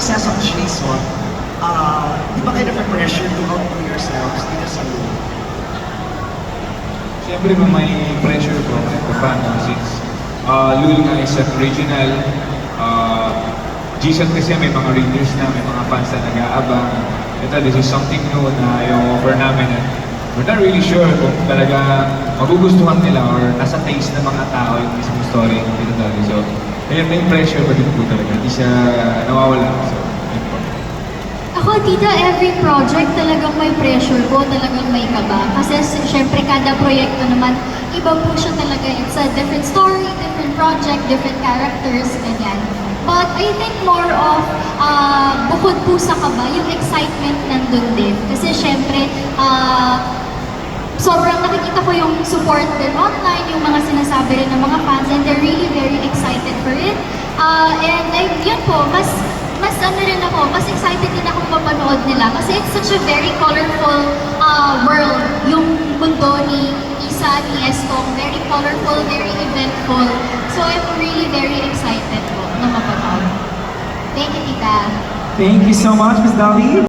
success of Jason, di ba kayo na-pressure to outdo yourselves dito sa room? Siyempre may pressure po kahit paano since Lul nga is an original. Jason kasi may mga readers na, may mga fans na nag-aabang. Ito, this is something new na i-offer namin and we're not really sure kung talaga magugustuhan nila or nasa taste ng mga tao yung isang story ng Tito Tony. So, ayun, may pressure pa din po talaga. Hindi siya nawawala. So, yun po. Ako, tita, every project talagang may pressure po, talagang may kaba. Kasi syempre kada proyekto naman, iba po siya talaga. It's a different story, different project, different characters, ganyan. But I think more of, bukod po sa kaba, yung excitement nandun din. Kasi syempre, sobrang nakikita ko yung support din online, yung mga sinasabi rin ng mga fans, and they're really very excited for it. And yun po, mas ano rin ako, mas excited din akong mapanood nila kasi it's such a very colorful world. Yung mundo ni Isa, ni Estong, very colorful, very eventful. So I'm really very excited po na mapanood. Thank you, tita. Thank you so much, Ms. Davi.